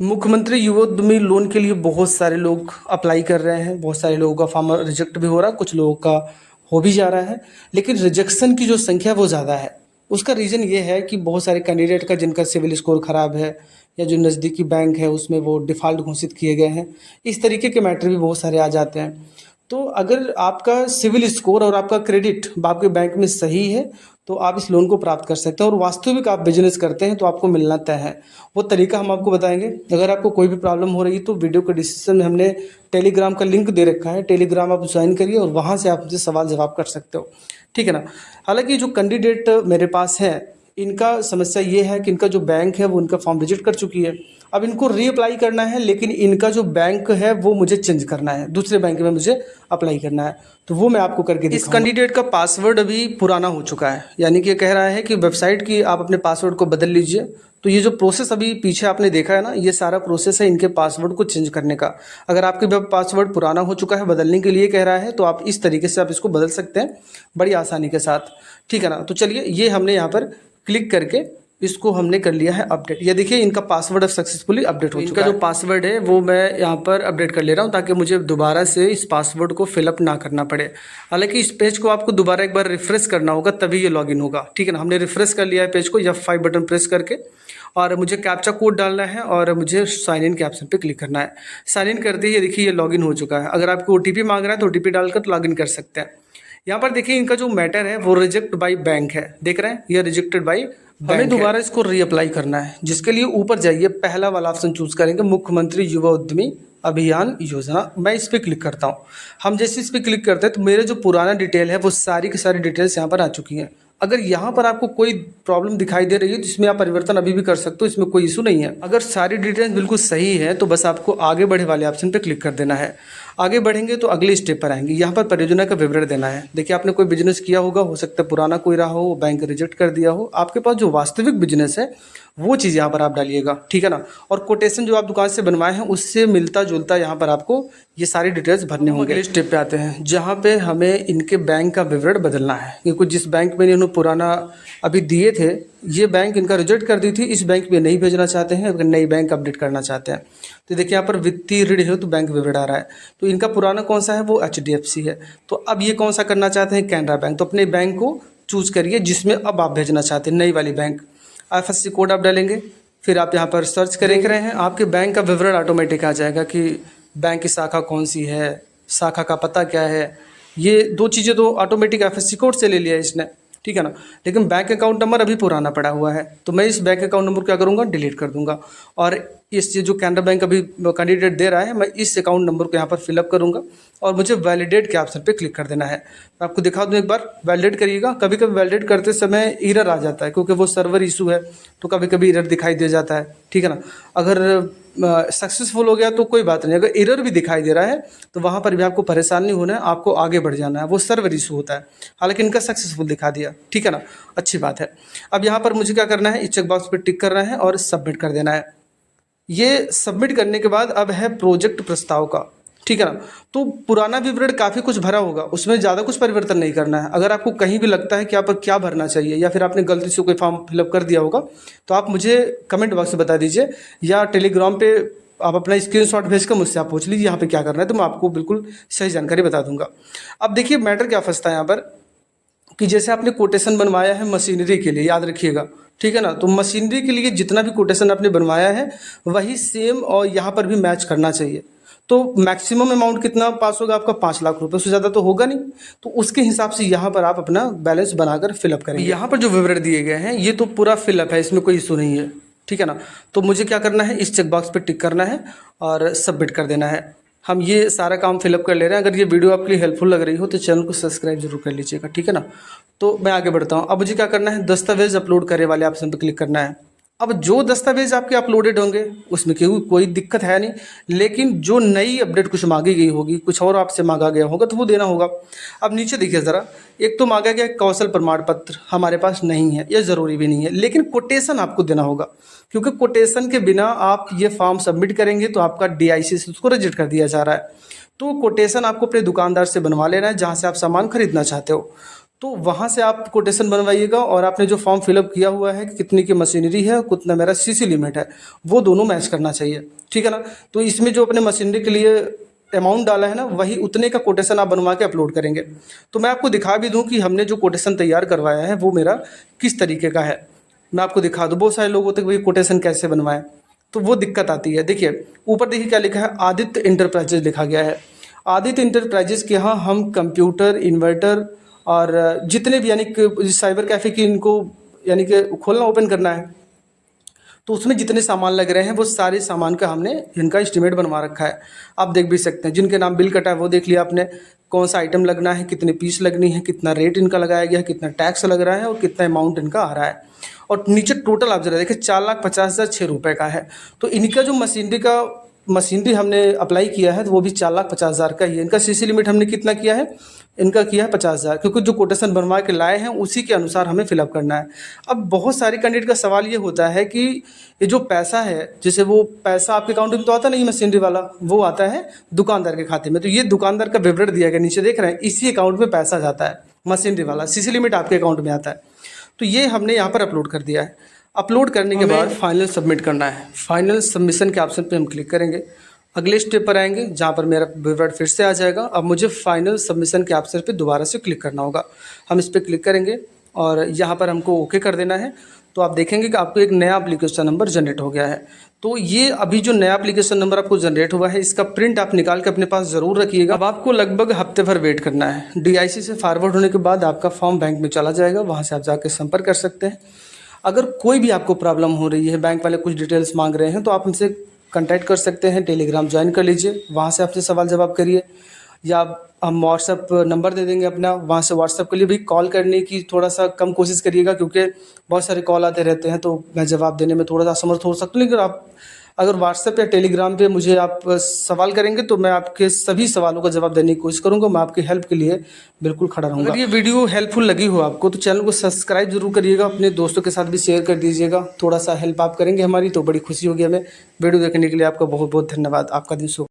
मुख्यमंत्री युवा उद्यमी लोन के लिए बहुत सारे लोग अप्लाई कर रहे हैं, बहुत सारे लोगों का फॉर्म रिजेक्ट भी हो रहा है, कुछ लोगों का हो भी जा रहा है। लेकिन रिजेक्शन की जो संख्या वो ज़्यादा है। उसका रीज़न ये है कि बहुत सारे कैंडिडेट का जिनका सिविल स्कोर ख़राब है या जो नज़दीकी बैंक है उसमें वो डिफ़ॉल्ट घोषित किए गए हैं। इस तरीके के मैटर भी बहुत सारे आ जाते हैं। तो अगर आपका सिविल स्कोर और आपका क्रेडिट आपके बैंक में सही है तो आप इस लोन को प्राप्त कर सकते हैं, और वास्तविक आप बिजनेस करते हैं तो आपको मिलना तय है। वो तरीका हम आपको बताएंगे। अगर आपको कोई भी प्रॉब्लम हो रही है तो वीडियो के डिस्क्रिप्शन में हमने टेलीग्राम का लिंक दे रखा है, टेलीग्राम आप ज्वाइन करिए और वहाँ से आप मुझसे सवाल जवाब कर सकते हो, ठीक है ना। हालांकि जो कैंडिडेट मेरे पास है इनका समस्या ये है कि इनका जो बैंक है वो इनका फॉर्म रिजेक्ट कर चुकी है। अब इनको रीअप्लाई करना है, लेकिन इनका जो बैंक है वो मुझे चेंज करना है, दूसरे बैंक में मुझे अप्लाई करना है। तो वो मैं आपको करके दिखाऊंगा। इस कैंडिडेट का पासवर्ड अभी पुराना हो चुका है, यानी कि कह रहा है कि वेबसाइट की आप अपने पासवर्ड को बदल लीजिए। तो ये जो प्रोसेस अभी पीछे आपने देखा है ना, ये सारा प्रोसेस है इनके पासवर्ड को चेंज करने का। अगर आपके पासवर्ड पुराना हो चुका है, बदलने के लिए कह रहा है, तो आप इस तरीके से आप इसको बदल सकते हैं बड़ी आसानी के साथ, ठीक है ना। तो चलिए, ये हमने यहाँ पर क्लिक करके इसको हमने कर लिया है अपडेट। ये देखिए इनका पासवर्ड अब सक्सेसफुली अपडेट हो चुका है। इनका जो पासवर्ड है वो मैं यहाँ पर अपडेट कर ले रहा हूँ ताकि मुझे दोबारा से इस पासवर्ड को फिलअप ना करना पड़े। हालांकि इस पेज को आपको दोबारा एक बार रिफ्रेश करना होगा तभी ये लॉगिन होगा, ठीक है ना। हमने रिफ्रेश कर लिया है पेज को, F5 बटन प्रेस करके, और मुझे कैप्चा कोड डालना है और मुझे साइन इन के ऑप्शन पे क्लिक करना है। साइन इन करते ही देखिए ये लॉगिन हो चुका है। अगर आपको OTP मांग रहा है तो OTP डालकर लॉगिन कर सकते हैं। यहाँ पर देखिए इनका जो मैटर है वो रिजेक्ट बाय बैंक है, देख रहे हैं, ये रिजेक्टेड बाय। हमें दोबारा इसको रीअप्लाई करना है, जिसके लिए ऊपर जाइए, पहला वाला ऑप्शन चूज करेंगे, मुख्यमंत्री युवा उद्यमी अभियान योजना। मैं इस पर क्लिक करता हूँ। हम जैसे इस पर क्लिक करते हैं तो मेरे जो पुराना डिटेल है वो सारी की सारी डिटेल्स यहाँ पर आ चुकी हैं। अगर यहाँ पर आपको कोई प्रॉब्लम दिखाई दे रही है तो इसमें आप परिवर्तन अभी भी कर सकते हो, इसमें कोई इशू नहीं है। अगर सारी डिटेल्स बिल्कुल सही है तो बस आपको आगे बढ़े वाले ऑप्शन पर क्लिक कर देना है। आगे बढ़ेंगे तो अगले स्टेप पर आएंगे। यहाँ पर परियोजना का विवरण देना है। देखिए आपने कोई बिजनेस किया होगा, हो सकता है पुराना कोई रहा हो, बैंक रिजेक्ट कर दिया हो। आपके पास जो वास्तविक बिजनेस है वो चीज़ यहाँ पर आप डालिएगा, ठीक है ना। और कोटेशन जो आप दुकान से बनवाए हैं उससे मिलता जुलता यहाँ पर आपको ये सारी डिटेल्स भरने होंगे। अगले स्टेप पे आते हैं जहाँ पे हमें इनके बैंक का विवरण बदलना है, क्योंकि जिस बैंक में इन्होंने पुराना अभी दिए थे ये बैंक इनका रिजेक्ट कर दी थी, इस बैंक में नहीं भेजना चाहते हैं, अगर नई बैंक अपडेट करना चाहते हैं। तो देखिए यहाँ पर वित्तीय ऋण हेतु बैंक विवरण आ रहा है। तो इनका पुराना कौन सा है, वो HDFC है। तो अब ये कौन सा करना चाहते हैं, कैनरा बैंक। तो अपने बैंक को चूज करिए जिसमें अब आप भेजना चाहते हैं, नई वाली बैंक। IFSC कोड आप डालेंगे, फिर आप यहाँ पर सर्च करें। देख रहे हैं आपके बैंक का विवरण ऑटोमेटिक आ जाएगा कि बैंक की शाखा कौन सी है, शाखा का पता क्या है। ये दो चीज़ें तो ऑटोमेटिक IFSC कोड से ले लिया है इसने, ठीक है ना। लेकिन बैंक अकाउंट नंबर अभी पुराना पड़ा हुआ है, तो मैं इस बैंक अकाउंट नंबर क्या करूँगा, डिलीट कर दूंगा। और इस जो कैनरा बैंक अभी कैंडिडेट दे रहा है, मैं इस अकाउंट नंबर को यहाँ पर फिलअप करूँगा और मुझे वैलिडेट के ऑप्शन पे क्लिक कर देना है। मैं आपको दिखा दूँ एक बार, वैलिडेट करिएगा। कभी कभी वैलिडेट करते समय एरर आ जाता है क्योंकि वो सर्वर इशू है, तो कभी कभी एरर दिखाई दे जाता है, ठीक है ना। अगर सक्सेसफुल हो गया तो कोई बात नहीं, अगर एरर भी दिखाई दे रहा है तो वहाँ पर भी आपको परेशान नहीं होना है, आपको आगे बढ़ जाना है, वो सर्वर इशू होता है। हालांकि इनका सक्सेसफुल दिखा दिया, ठीक है ना, अच्छी बात है। अब यहाँ पर मुझे क्या करना है, इस चेक बॉक्स पर टिक करना है और सबमिट कर देना है। ये सबमिट करने के बाद अब है प्रोजेक्ट प्रस्ताव का, ठीक है ना। तो पुराना विवरण काफ़ी कुछ भरा होगा, उसमें ज़्यादा कुछ परिवर्तन नहीं करना है। अगर आपको कहीं भी लगता है कि आप क्या भरना चाहिए या फिर आपने गलती से कोई फॉर्म फिलअप कर दिया होगा तो आप मुझे कमेंट बॉक्स में बता दीजिए, या टेलीग्राम पे आप अपना स्क्रीनशॉट भेजकर मुझसे आप पूछ लीजिए यहाँ पे क्या करना है, तो मैं आपको बिल्कुल सही जानकारी बता दूंगा। अब देखिए मैटर क्या फंसता है यहाँ पर कि जैसे आपने कोटेशन बनवाया है मशीनरी के लिए, याद रखिएगा, ठीक है ना। तो मशीनरी के लिए जितना भी कोटेशन आपने बनवाया है वही सेम और यहाँ पर भी मैच करना चाहिए। तो मैक्सिमम अमाउंट कितना पास होगा आपका, 5 लाख रुपए, उससे ज़्यादा तो होगा नहीं। तो उसके हिसाब से यहाँ पर आप अपना बैलेंस बनाकर फिलअप करेंगे। यहाँ पर जो विवरण दिए गए हैं ये तो पूरा फिलअप है, इसमें कोई इशू नहीं है, ठीक है ना। तो मुझे क्या करना है, इस चेक बॉक्स पर टिक करना है और सबमिट कर देना है। हम ये सारा काम फिलअप कर ले रहे हैं। अगर ये वीडियो आपके लिए हेल्पफुल लग रही हो तो चैनल को सब्सक्राइब जरूर कर लीजिएगा, ठीक है ना। तो मैं आगे बढ़ता हूँ। अब मुझे क्या करना है, दस्तावेज अपलोड करे वाले ऑप्शन पर क्लिक करना है। अब जो दस्तावेज आपके अपलोडेड होंगे उसमें कोई दिक्कत है नहीं, लेकिन जो नई अपडेट कुछ मांगी गई होगी, कुछ और आपसे मांगा गया होगा तो वो देना होगा। अब नीचे देखिए ज़रा, एक तो मांगा गया कौशल प्रमाण पत्र, हमारे पास नहीं है, ये ज़रूरी भी नहीं है, लेकिन कोटेशन आपको देना होगा, क्योंकि कोटेशन के बिना आप ये फॉर्म सबमिट करेंगे तो आपका DIC से उसको रिजेक्ट कर दिया जा रहा है। तो कोटेशन आपको अपने दुकानदार से बनवा लेना है जहाँ से आप सामान खरीदना चाहते हो। तो वहाँ से आप कोटेशन बनवाइएगा और आपने जो फॉर्म फिलअप किया हुआ है कि कितनी की मशीनरी है और कितना मेरा सीसी लिमिट है, वो दोनों मैच करना चाहिए, ठीक है ना। तो इसमें जो अपने मशीनरी के लिए अमाउंट डाला है ना, वही उतने का कोटेशन आप बनवा के अपलोड करेंगे। तो मैं आपको दिखा भी दूं कि हमने जो कोटेशन तैयार करवाया है वो मेरा किस तरीके का है। मैं आपको दिखा दूं, बहुत सारे लोग होते हैं कि भाई कोटेशन कैसे बनवाएं, तो वो दिक्कत आती है। देखिए ऊपर देखिए क्या लिखा है, आदित्य इंटरप्राइजेज लिखा गया है। आदित्य इंटरप्राइजेज के यहाँ हम कंप्यूटर, इन्वर्टर और जितने भी यानी कि साइबर कैफ़े की इनको यानी कि खोलना, ओपन करना है, तो उसमें जितने सामान लग रहे हैं वो सारे सामान का हमने इनका एस्टीमेट बनवा रखा है। आप देख भी सकते हैं, जिनके नाम बिल कटा है वो देख लिया आपने, कौन सा आइटम लगना है, कितने पीस लगनी है, कितना रेट इनका लगाया गया है, कितना टैक्स लग रहा है और कितना अमाउंट इनका आ रहा है। और नीचे टोटल आप जरा देखिए 4,50,006 रुपये का है। तो इनका जो मशीनरी हमने अप्लाई किया है तो वो भी 4,50,000 का ही है। इनका सीसी लिमिट हमने कितना किया है, इनका किया है 50,000, क्योंकि जो कोटेशन बनवा के लाए हैं उसी के अनुसार हमें फिलअप करना है। अब बहुत सारे कैंडिडेट का सवाल ये होता है कि ये जो पैसा है, जैसे वो पैसा आपके अकाउंट में तो आता नहीं मशीनरी वाला, वो आता है दुकानदार के खाते में। तो ये दुकानदार का विवरण दिया गया, नीचे देख रहे हैं, इसी अकाउंट में पैसा जाता है मशीनरी वाला, सीसी लिमिट आपके अकाउंट में आता है। तो ये हमने यहाँ पर अपलोड कर दिया है। अपलोड करने के बाद फाइनल सबमिट करना है। फाइनल सबमिशन के ऑप्शन पे हम क्लिक करेंगे, अगले स्टेप पर आएंगे जहाँ पर मेरा विवरण फिर से आ जाएगा। अब मुझे फाइनल सबमिशन के ऑप्शन पे दोबारा से क्लिक करना होगा। हम इस पर क्लिक करेंगे और यहाँ पर हमको ओके कर देना है। तो आप देखेंगे कि आपको एक नया एप्लीकेशन नंबर जनरेट हो गया है। तो ये अभी जो नया एप्लीकेशन नंबर आपको जनरेट हुआ है, इसका प्रिंट आप निकाल के अपने पास ज़रूर रखिएगा। अब आपको लगभग हफ्ते भर वेट करना है। DIC से फॉरवर्ड होने के बाद आपका फॉर्म बैंक में चला जाएगा, वहाँ से आप जाकर संपर्क कर सकते हैं। अगर कोई भी आपको प्रॉब्लम हो रही है, बैंक वाले कुछ डिटेल्स मांग रहे हैं, तो आप हमसे कांटेक्ट कर सकते हैं। टेलीग्राम ज्वाइन कर लीजिए, वहाँ से आपसे सवाल जवाब करिए, या हम व्हाट्सअप नंबर दे देंगे अपना, वहाँ से व्हाट्सअप के लिए भी कॉल करने की थोड़ा सा कम कोशिश करिएगा, क्योंकि बहुत सारे कॉल आते रहते हैं, तो मैं जवाब देने में थोड़ा सा असमर्थ हो सकता हूँ। लेकिन आप अगर व्हाट्सएप या टेलीग्राम पे मुझे आप सवाल करेंगे तो मैं आपके सभी सवालों का जवाब देने की कोशिश करूँगा। मैं आपकी हेल्प के लिए बिल्कुल खड़ा रहूँगा। अगर ये वीडियो हेल्पफुल लगी हो आपको तो चैनल को सब्सक्राइब जरूर करिएगा, अपने दोस्तों के साथ भी शेयर कर दीजिएगा। थोड़ा सा हेल्प आप करेंगे हमारी तो बड़ी खुशी होगी हमें। वीडियो देखने के लिए आपका बहुत बहुत धन्यवाद। आपका दिन शुभ।